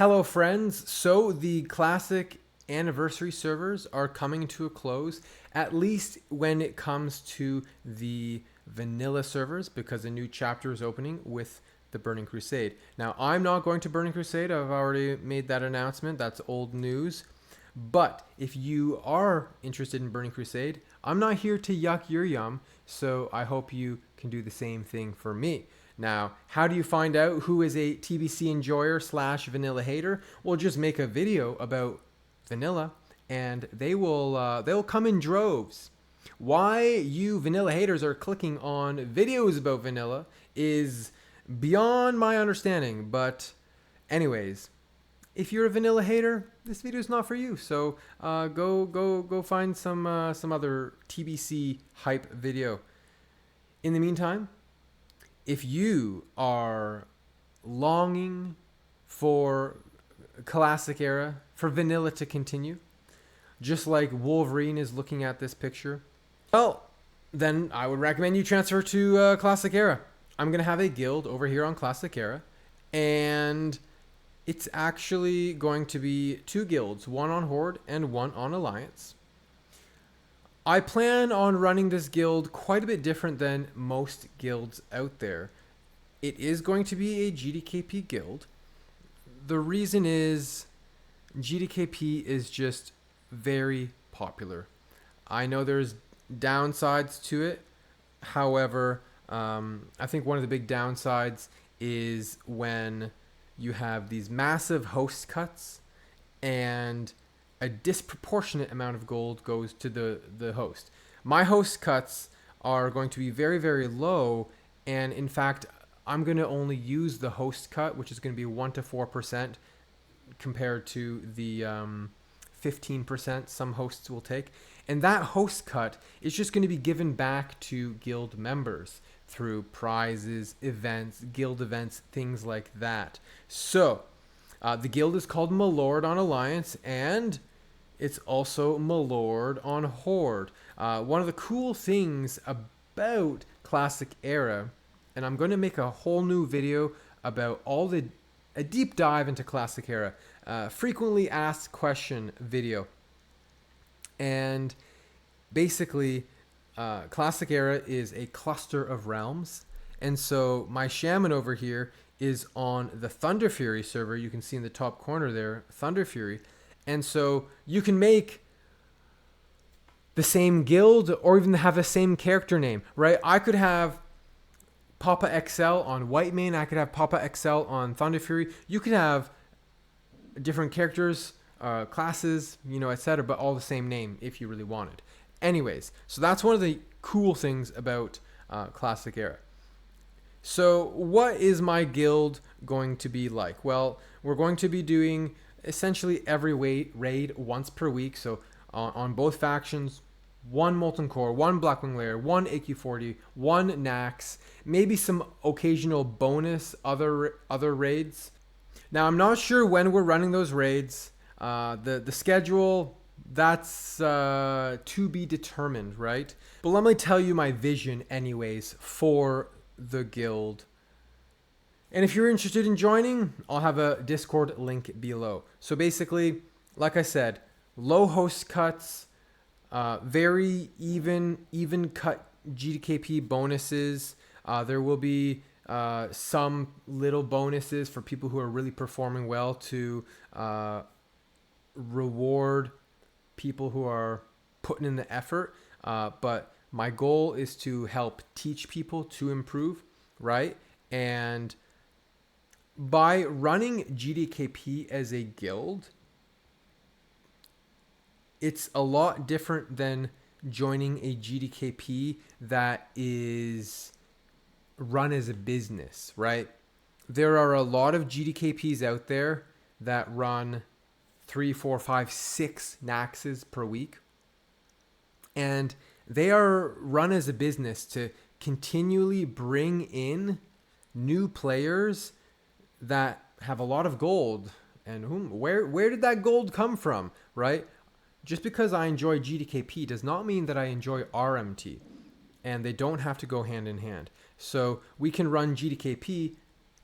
Hello, friends. So the classic anniversary servers are coming to a close, at least when it comes to the vanilla servers, because a new chapter is opening with the Burning Crusade. Now, I'm not going to Burning Crusade. I've already made that announcement. That's old news. But if you are interested in Burning Crusade, I'm not here to yuck your yum, so I hope you can do the same thing for me. Now, how do you find out who is a TBC enjoyer slash vanilla hater? Well, just make a video about vanilla, and they'll come in droves. Why you vanilla haters are clicking on videos about vanilla is beyond my understanding. But, anyways, if you're a vanilla hater, this video is not for you. So go find some other TBC hype video. In the meantime, if you are longing for classic era, for vanilla to continue, just like Wolverine is looking at this picture, well, then I would recommend you transfer to classic era. I'm gonna have a guild over here on classic era, and it's actually going to be two guilds, one on Horde and one on Alliance. I plan on running this guild quite a bit different than most guilds out there. It is going to be a GDKP guild. The reason is GDKP is just very popular. I know there's downsides to it. However, I think one of the big downsides is when you have these massive host cuts and a disproportionate amount of gold goes to the host. My host cuts are going to be very, very low, and in fact, I'm going to only use the host cut, which is going to be 1 to 4% compared to the 15% some hosts will take. And that host cut is just going to be given back to guild members through prizes, events, guild events, things like that. So, the guild is called Malord on Alliance, and it's also Malord on Horde. One of the cool things about Classic Era, and I'm going to make a whole new video about a deep dive into Classic Era, frequently asked question video. And basically, Classic Era is a cluster of realms. And so my shaman over here is on the Thunder Fury server. You can see in the top corner there, Thunder Fury. And so you can make the same guild or even have the same character name, right? I could have Papa XL on Whitemane. I could have Papa XL on Thunder Fury. You could have different characters, classes, etc., but all the same name if you really wanted. Anyways, so that's one of the cool things about Classic Era. So what is my guild going to be like? Well, we're going to be doing essentially every raid once per week. So on both factions, one Molten Core, one Blackwing Lair, one AQ40, one Nax, maybe some occasional bonus other raids. Now, I'm not sure when we're running those raids. The schedule, that's to be determined, right? But let me tell you my vision anyways for the guild. And if you're interested in joining, I'll have a Discord link below. So basically, like I said, low host cuts, very even cut GDKP bonuses. There will be some little bonuses for people who are really performing well to reward people who are putting in the effort. But my goal is to help teach people to improve, right? And by running GDKP as a guild, it's a lot different than joining a GDKP that is run as a business, right? There are a lot of GDKPs out there that run 3, 4, 5, 6 Naxes per week. And they are run as a business to continually bring in new players that have a lot of gold. And where did that gold come from, right? Just because I enjoy GDKP does not mean that I enjoy RMT. And they don't have to go hand in hand. So we can run GDKP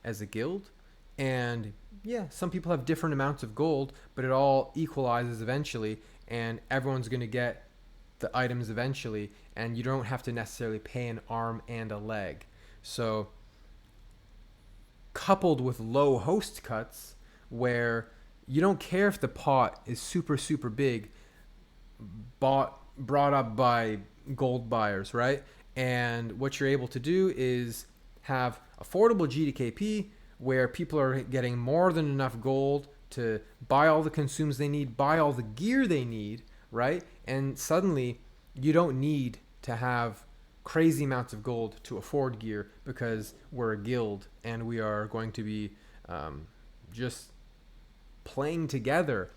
as a guild and yeah, some people have different amounts of gold, but it all equalizes eventually, and everyone's going to get the items eventually, and you don't have to necessarily pay an arm and a leg. So, coupled with low host cuts, where you don't care if the pot is super, super big, brought up by gold buyers, right? And what you're able to do is have affordable GDKP where people are getting more than enough gold to buy all the consumes they need, buy all the gear they need, right? And suddenly you don't need to have crazy amounts of gold to afford gear because we're a guild and we are going to be just playing together.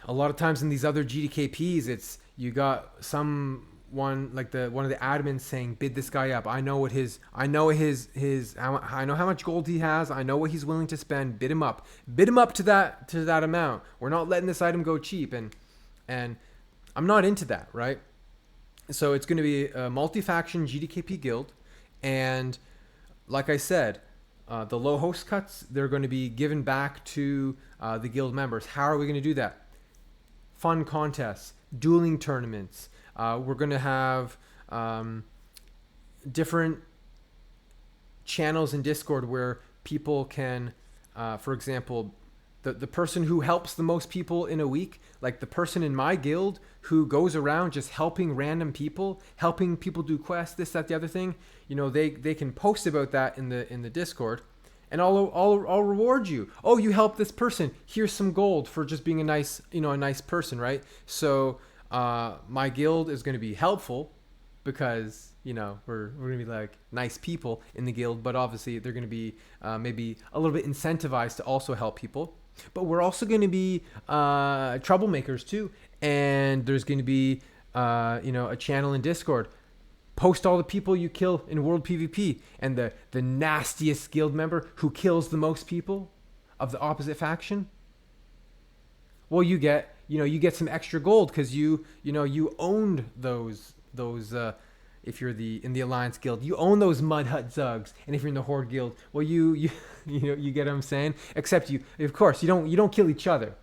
A lot of times in these other GDKPs, it's you got someone like one of the admins saying, bid this guy up. I know how much gold he has. I know what he's willing to spend. Bid him up to that amount. We're not letting this item go cheap. And I'm not into that, right? So it's going to be a multi-faction GDKP guild. And like I said, the low host cuts, they're going to be given back to the guild members. How are we going to do that? Fun contests, dueling tournaments. We're going to have different channels in Discord where people can, for example, the person who helps the most people in a week, like the person in my guild who goes around just helping random people, helping people do quests, this, that, the other thing, they can post about that in the Discord. And I'll reward you. Oh, you helped this person. Here's some gold for just being a nice person, right? So my guild is going to be helpful because we're going to be like nice people in the guild, but obviously they're going to be maybe a little bit incentivized to also help people. But we're also going to be troublemakers too, and there's going to be a channel in Discord. Post all the people you kill in World PvP, and the nastiest guild member who kills the most people of the opposite faction. Well, you get some extra gold because you owned those if you're in the Alliance Guild, you own those Mud Hut Zugs, and if you're in the Horde Guild, well, you get what I'm saying. Except of course, you don't kill each other.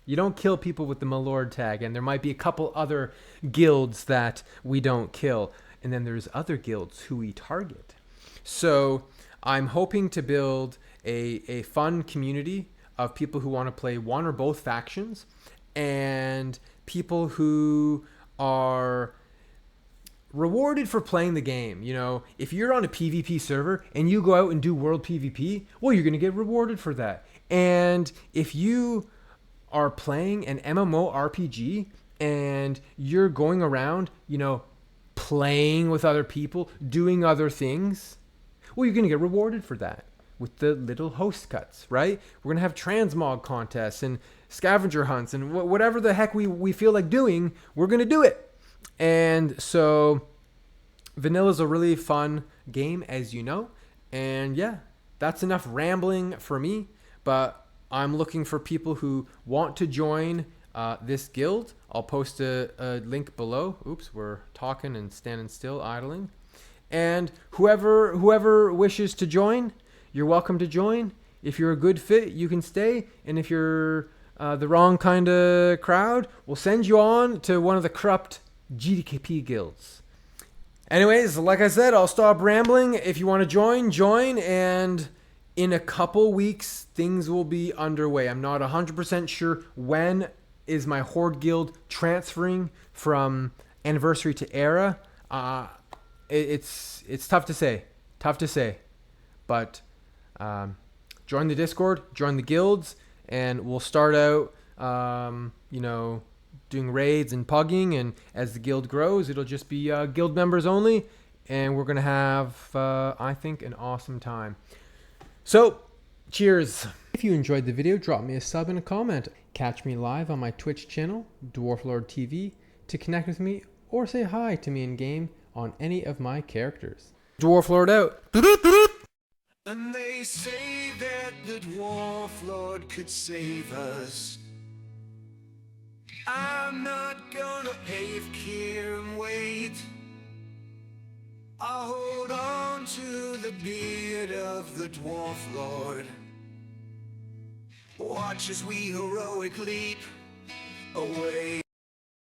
You don't kill people with the Malord tag, and there might be a couple other guilds that we don't kill. And then there's other guilds who we target. So I'm hoping to build a fun community of people who want to play one or both factions, and people who are rewarded for playing the game. If you're on a PvP server and you go out and do world PvP, well, you're going to get rewarded for that. And if you are playing an MMORPG and you're going around, playing with other people, doing other things, well, you're going to get rewarded for that with the little host cuts, right? We're going to have transmog contests and scavenger hunts and whatever the heck we feel like doing, we're going to do it. And so vanilla is a really fun game, as you know. And yeah, that's enough rambling for me, but I'm looking for people who want to join this guild. I'll post a link below. Oops, we're talking and standing still, idling. And whoever wishes to join, you're welcome to join. If you're a good fit, you can stay. And if you're the wrong kind of crowd, we'll send you on to one of the corrupt GDKP guilds. Anyways, like I said, I'll stop rambling. If you want to join. And in a couple weeks, things will be underway. I'm not 100% sure when is my Horde guild transferring from Anniversary to Era. It's tough to say. But join the Discord, join the guilds, and we'll start out, doing raids and pugging. And as the guild grows, it'll just be guild members only. And we're going to have, I think, an awesome time. So, cheers. If you enjoyed the video, drop me a sub and a comment. Catch me live on my Twitch channel, Dwarf Lord TV, to connect with me or say hi to me in game on any of my characters. Dwarf Lord out. And they say that the Dwarf Lord could save us. I'm not gonna pave here and wait. I'll hold on to the beard of the Dwarf Lord watch as we heroic leap away.